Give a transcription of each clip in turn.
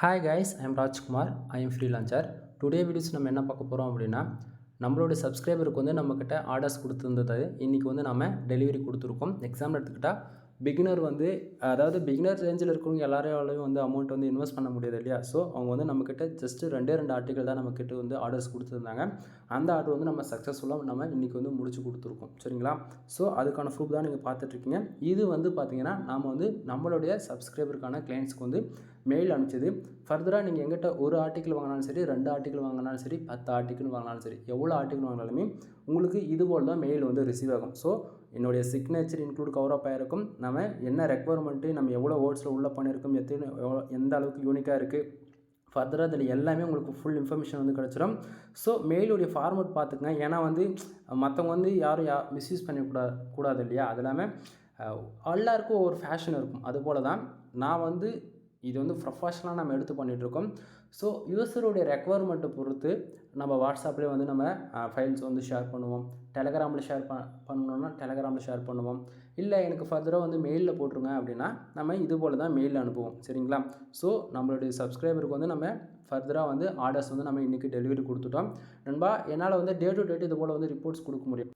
Hi guys, I am Rajkumar. I am freelancer. Today videos நம்ம என்ன பார்க்க போகிறோம் அப்படின்னா, நம்மளோட சப்ஸ்கிரைபருக்கு வந்து நம்மக்கிட்ட ஆர்டர்ஸ் கொடுத்துருந்தது இன்றைக்கி வந்து நம்ம டெலிவரி கொடுத்துருக்கோம். எக்ஸாம்பிள் எடுத்துக்கிட்டால் பிகினர் வந்து அதாவது பிகினர் ரேஞ்சில் இருக்கிறவங்க எல்லாரையும் வந்து அமௌண்ட் வந்து இன்வெஸ்ட் பண்ண முடியாது இல்லையா? ஸோ அவங்க வந்து நம்மக்கிட்ட ஜஸ்ட்டு ரெண்டு ஆர்டிகல் தான் நம்மக்கிட்ட வந்து ஆர்டர்ஸ் கொடுத்துருந்தாங்க. அந்த ஆர்டர் வந்து நம்ம சக்ஸஸ்ஃபுல்லாக நம்ம இன்றைக்கி வந்து முடிச்சு கொடுத்துருக்கோம். சரிங்களா? ஸோ அதுக்கான ப்ரூஃப் தான் நீங்கள் பார்த்துட்ருக்கீங்க. இது வந்து பார்த்திங்கன்னா நாம் வந்து நம்மளுடைய சப்ஸ்கிரைபருக்கான கிளைண்ட்ஸ்க்கு வந்து மெயில் அனுப்பிச்சது. ஃபர்தராக நீங்கள் எங்கிட்ட ஒரு ஆர்டிக்கல் வாங்கினாலும் சரி, 2 ஆர்டிக்கல் வாங்கினாலும் சரி, 10 ஆர்டிக்கல் வாங்கினாலும் சரி, எவ்வளோ ஆர்டிக்கல் வாங்கினாலுமே உங்களுக்கு இதுபோல் தான் மெயில் வந்து ரிசீவ் ஆகும். ஸோ என்னுடைய சிக்னேச்சர் இன்க்ளூட் கவர் அப் ஆகிருக்கும். நம்ம என்ன ரெக்குவயர்மெண்ட்டு, நம்ம எவ்வளோ வேர்ட்ஸில் உள்ளே பண்ணியிருக்கோம், எந்த அளவுக்கு யூனிக்காக இருக்குது, ஃபர்தராக இதில் எல்லாமே உங்களுக்கு ஃபுல் இன்ஃபர்மேஷன் வந்து கிடச்சிடும். ஸோ மெயிலுடைய ஃபார்மேட் பார்த்துக்குங்க. ஏன்னா வந்து மற்றவங்க வந்து யாரும் மிஸ்யூஸ் பண்ணக்கூடாது இல்லையா? அது இல்லாமல் எல்லாருக்கும் ஒரு ஃபேஷன் இருக்கும். அதுபோல் தான் நான் வந்து இது வந்து ப்ரொஃபஷ்னலாக நம்ம எடுத்து பண்ணிகிட்ருக்கோம். ஸோ யூஸருடைய ரெக்குவயர்மெண்ட்டை பொறுத்து நம்ம வாட்ஸ்அப்லேயே வந்து நம்ம ஃபைல்ஸ் வந்து ஷேர் பண்ணுவோம். டெலகிராமில் ஷேர் பண்ணணுன்னா டெலகிராமில் ஷேர் பண்ணுவோம். இல்லை எனக்கு ஃபர்தராக வந்து மெயிலில் போட்டுருங்க அப்படின்னா நம்ம இது போல் தான் மெயிலில் அனுப்புவோம். சரிங்களா? ஸோ நம்மளுடைய சப்ஸ்கிரைபருக்கு வந்து நம்ம ஃபர்தராக வந்து ஆர்டர்ஸ் வந்து நம்ம இன்றைக்கி டெலிவரி கொடுத்துட்டோம். நண்பா, என்னால் வந்து டே டு டேட் இது போல் வந்து ரிப்போர்ட்ஸ் கொடுக்க முடியும்.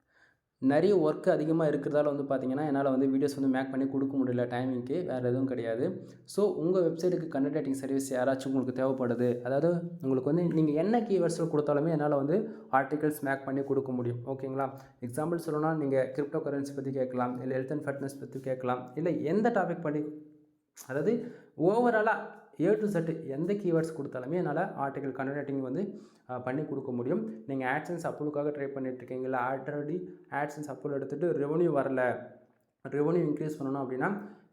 நிறைய ஒர்க் அதிகமாக இருக்கிறதால வந்து பார்த்திங்கன்னா என்னால் வந்து வீடியோஸ் வந்து மேக் பண்ணி கொடுக்க முடியல டைமிங்க்கு. வேறு எதுவும் கிடையாது. ஸோ உங்கள் வெப்சைட்டுக்கு கண்டென்ட் ரைட்டிங் சர்வீஸ் யாராச்சும் உங்களுக்கு தேவைப்படுது, அதாவது உங்களுக்கு வந்து நீங்கள் என்ன கீவேர்ட்ஸில் கொடுத்தாலுமே என்னால் வந்து ஆர்டிகல்ஸ் மேக் பண்ணி கொடுக்க முடியும். ஓகேங்களா? எக்ஸாம்பிள் சொல்லணும்னா நீங்கள் கிரிப்டோ கரன்சி பற்றி கேட்கலாம், இல்லை ஹெல்த் அண்ட் ஃபிட்னஸ் பற்றி கேட்கலாம், இல்லை எந்த டாபிக் பண்ணி, அதாவது ஓவராலாக ஏ டு செட் எந்த கீவேர்ட்ஸ் கொடுத்தாலுமே என்னால் ஆர்டிகல் கண்டென்ட் ரைட்டிங் வந்து பண்ணி கொடுக்க முடியும். நீங்கள் ஆட்சன்ஸ் அப்ரூவுக்காக ட்ரை பண்ணிட்டுருக்கீங்களா? ஆல்ரெடி ஆட்சன்ஸ் அப்ரூவல் எடுத்துகிட்டு ரெவன்யூ வரல, ரெவன்யூ இன்க்ரீஸ் பண்ணணும் அப்படின்னா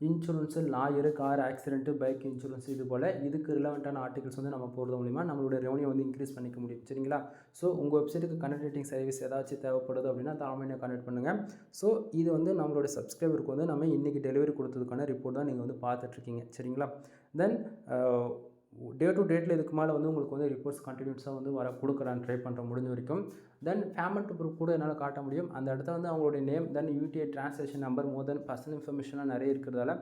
insurance, lawyer, car accident, bike insurance, இது போல் இதுக்கு ரிலவெண்ட்டான ஆர்டிகல்ஸ் வந்து நம்ம போகிறது மூலிமா நம்மளுடைய ரெவன்யூ வந்து இன்க்ரீஸ் பண்ணிக்க முடியும். சரிங்களா? ஸோ உங்கள் வெப்சைட்டுக்கு கண்டென்ட் ரைட்டிங் சர்வீஸ் ஏதாச்சும் தேவைப்படுது அப்படின்னா தாராளமாக கான்டெக்ட் பண்ணுங்கள். ஸோ இது வந்து நம்மளுடைய சப்ஸ்கிரைபருக்கு வந்து நம்ம இன்றைக்கி டெலிவரி கொடுத்ததுக்கான ரிப்போர்ட் தான் நீங்கள் வந்து பார்த்துட்ருக்கீங்க. சரிங்களா? தென் டே டு டேட்டில் இதுக்கு மேலே வந்து உங்களுக்கு வந்து ரிப்போர்ட்ஸ் கண்டினியூஸாக வந்து கொடுக்குறான்னு ட்ரை பண்ணுறேன் முடிஞ்ச வரைக்கும். தென் பேமெண்ட் ப்ரூஃப் கூட என்னால் காட்ட முடியும். அந்த இடத்துல வந்து அவங்களுடைய நேம், தென் யூடிஐ ட்ரான்ஸ்லேஷன் நம்பர், மோர் தென் பர்சனல் இன்ஃபர்மேஷன்லாம் நிறைய இருக்கிறதால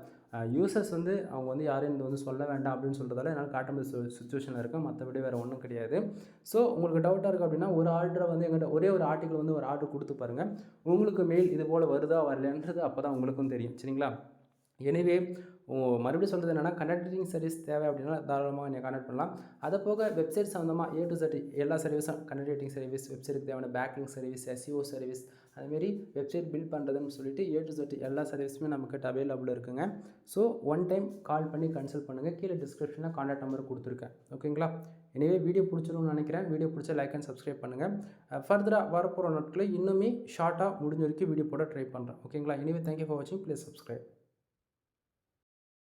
யூசர்ஸ் வந்து அவங்க வந்து யாரும் இது வந்து சொல்ல வேண்டாம் அப்படின்னு சொல்கிறதால என்னால் காட்ட முடிய சுச்சுவேஷனில் இருக்கேன். மற்றபடி வேறு ஒன்றும் கிடையாது. ஸோ உங்களுக்கு டவுட்டாக இருக்குது அப்படின்னா ஒரு ஆர்டரை வந்து எங்கிட்ட ஒரே ஒரு ஆர்டிக்கல் வந்து ஒரு ஆர்டர் கொடுத்து பாருங்கள். உங்களுக்கு மெயில் இது போல் வருதா வரலன்றது அப்போ தான் உங்களுக்கும் தெரியும். சரிங்களா? எனிவே மறுபடியும் சொல்கிறது என்னென்னா, கண்டென்ட் ரைட்டிங் சர்வீஸ் தேவை அப்படின்னா தாராளமாக நீங்கள் கான்டெக்ட் பண்ணலாம். அதை போக வெப்சைட் சம்மந்தமாக ஏ டு செட் எல்லா சர்வீஸும், கண்டென்ட் ரைட்டிங் சர்வீஸ், வெப்சைட்டுக்கு தேவையான பேக்கிங் சர்வீஸ், எஸ்இஓ சர்வீஸ், அதுமாரி வெப்சைட் பில்ட் பண்ணுறதுன்னு சொல்லிட்டு ஏ டு செட் எல்லா சர்வீஸுமே நம்மக்கிட்ட அவைலபிள் இருக்குங்க. ஸோ ஒன் டைம் கால் பண்ணி கன்சல்ட் பண்ணுங்கள். கீழே டிஸ்கிரிப்ஷனில் கான்டாக்ட் நம்பர் கொடுத்துருக்கேன். ஓகேங்களா? எனவே வீடியோ பிடிச்சிரும்னு நினைக்கிறேன். வீடியோ பிடிச்சா லைக் அண்ட் சப்ஸ்கிரைப் பண்ணுங்கள். ஃபர்தராக வரப்போகிற நாட்களில் இன்னுமே ஷார்ட்டாக முடிஞ்ச வரைக்கும் வீடியோ போட ட்ரை பண்ணுறேன். ஓகேங்களா? எனவே தேங்க்யூ ஃபார் வாட்சிங். Please subscribe.